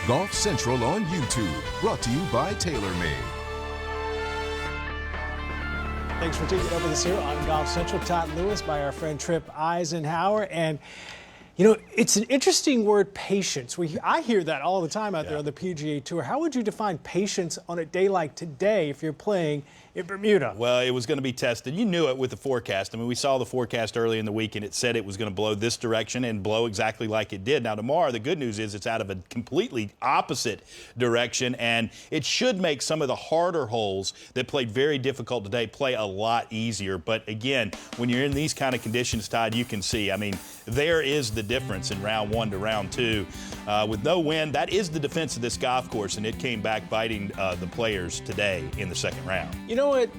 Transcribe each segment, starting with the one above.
Golf Central on YouTube, brought to you by TaylorMade. Thanks for taking over this here on Golf Central. Todd Lewis by our friend Tripp Eisenhower. And, you know, it's an interesting word, patience. I hear that all the time out there on the PGA Tour. How would you define patience on a day like today if you're playing in Bermuda? Well, it was going to be tested. You knew it with the forecast. I mean, we saw the forecast early in the week, and it said it was going to blow this direction and blow exactly like it did. Now, tomorrow, the good news is it's out of a completely opposite direction, and it should make some of the harder holes that played very difficult today play a lot easier. But, again, when you're in these kind of conditions, Todd, you can see, I mean, there is the difference in round one to round two. With no wind, that is the defense of this golf course, and it came back biting the players today in the second round. You know what?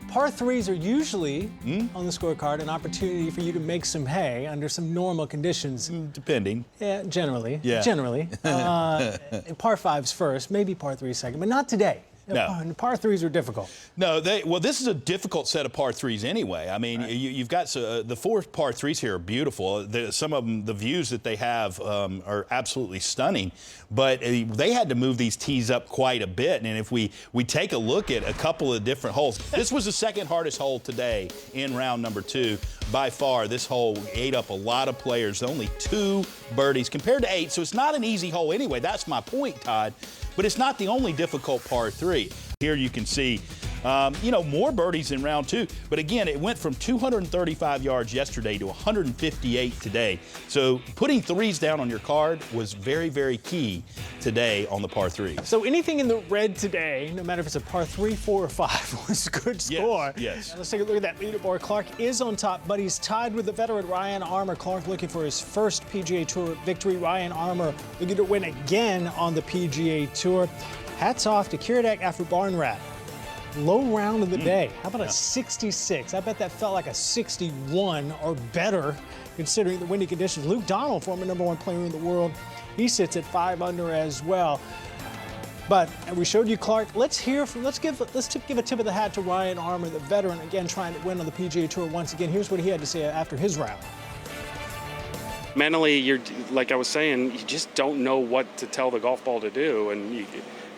Par threes are usually on the scorecard an opportunity for you to make some hay under some normal conditions. Depending. Yeah, generally. Yeah. Generally. Par fives first, maybe par threes second, but not today. No. Par threes are difficult. No, well, this is a difficult set of par threes anyway. I mean, you've got the four par threes here are beautiful. Some of them, the views that they have are absolutely stunning. But they had to move these tees up quite a bit. And if we take a look at a couple of different holes, this was the second hardest hole today in round number two. By far, this hole ate up a lot of players. Only 2 birdies compared to 8. So it's not an easy hole anyway. That's my point, Todd. But it's not the only difficult par 3. Here you can see, more birdies in round 2. But again, it went from 235 yards yesterday to 158 today. So putting threes down on your card was very, very key today on the par 3. So anything in the red today, no matter if it's a par 3, 4, or 5, was a good score. Yes. Now let's take a look at that leaderboard. Clark is on top, but he's tied with the veteran Ryan Armour. Clark looking for his first PGA Tour victory. Ryan Armour looking to win again on the PGA Tour. Hats off to Kiradech after barn wrap. Low round of the day. How about a 66? I bet that felt like a 61 or better considering the windy conditions. Luke Donald, former #1 player in the world, he sits at 5 under as well. But we showed you Clark. Let's give a tip of the hat to Ryan Armour, the veteran, again trying to win on the PGA Tour once again. Here's what he had to say after his round. Mentally, you're like I was saying, you just don't know what to tell the golf ball to do, and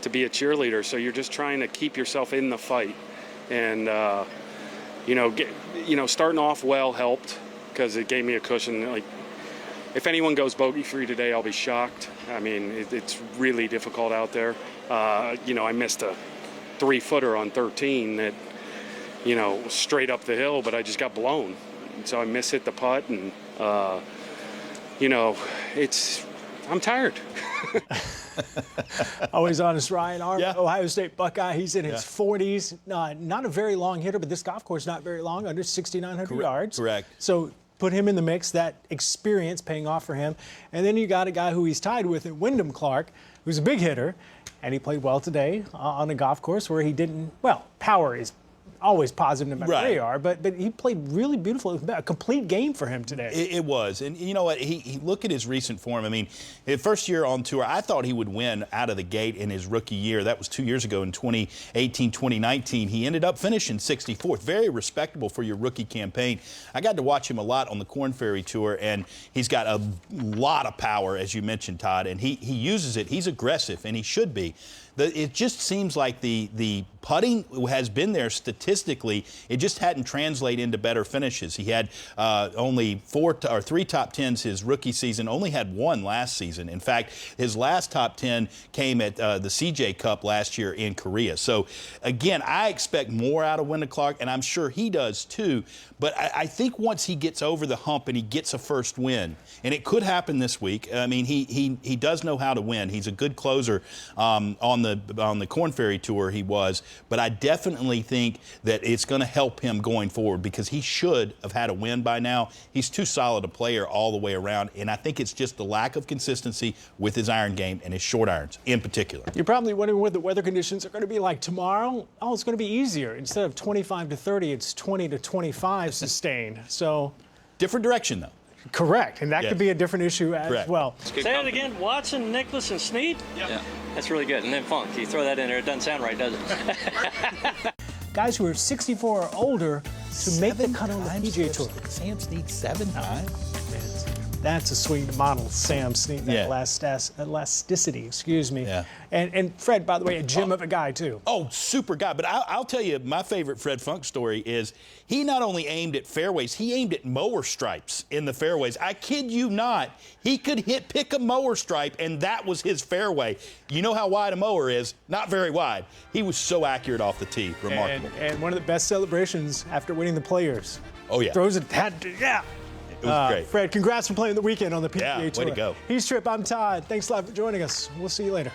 to be a cheerleader. So you're just trying to keep yourself in the fight, and starting off well helped because it gave me a cushion. Like, if anyone goes bogey-free today, I'll be shocked. I mean, it's really difficult out there. I missed a 3-footer on 13 that, was straight up the hill, but I just got blown. And so I mishit the putt, and I'm tired. Always honest, Ryan Armour, Ohio State Buckeye. He's in his 40s. Not a very long hitter, but this golf course not very long, under 6,900 yards. Correct. So put him in the mix, that experience paying off for him. And then you got a guy who he's tied with at Wyndham Clark, who's a big hitter, and he played well today on a golf course where he didn't, power is always positive no matter where you are, but he played really beautiful. It was a complete game for him today. It was. And you know what? He look at his recent form. I mean, his first year on tour, I thought he would win out of the gate in his rookie year. That was 2 years ago in 2018, 2019. He ended up finishing 64th. Very respectable for your rookie campaign. I got to watch him a lot on the Korn Ferry Tour, and he's got a lot of power, as you mentioned, Todd, and he uses it. He's aggressive, and he should be. It just seems like the putting has been there statistically. It just hadn't translated into better finishes. He had only 3 top 10s his rookie season, only had 1 last season. In fact, his last top 10 came at the CJ Cup last year in Korea. So, again, I expect more out of Wyndham Clark, and I'm sure he does too. But I think once he gets over the hump and he gets a first win, and it could happen this week. I mean, he does know how to win. He's a good closer on the Korn Ferry Tour. He was, but I definitely think that it's going to help him going forward because he should have had a win by now. He's too solid a player all the way around, and I think it's just the lack of consistency with his iron game and his short irons in particular. You're probably wondering what the weather conditions are going to be like tomorrow. Oh, it's going to be easier. Instead of 25 to 30, it's 20 to 25 sustained. So different direction, though. Correct, and that could be a different issue as well. Say it again, Watson, Nicklaus, and Snead? Yeah, that's really good. And then Funk, you throw that in there, it doesn't sound right, does it? Guys who are 64 or older to make the cut on the PGA Tour. Sam Snead 7 times. That's a sweet model, Sam Snead. That elasticity, excuse me. Yeah. And Fred, by the way, a gem of a guy, too. Oh, super guy. But I'll tell you, my favorite Fred Funk story is he not only aimed at fairways, he aimed at mower stripes in the fairways. I kid you not. He could pick a mower stripe, and that was his fairway. You know how wide a mower is? Not very wide. He was so accurate off the tee. Remarkable. And one of the best celebrations after winning the Players. Oh, yeah. Throws it, yeah. It was great. Fred, congrats for playing the weekend on the PGA Tour. Way to go. He's Trip, I'm Todd. Thanks a lot for joining us. We'll see you later.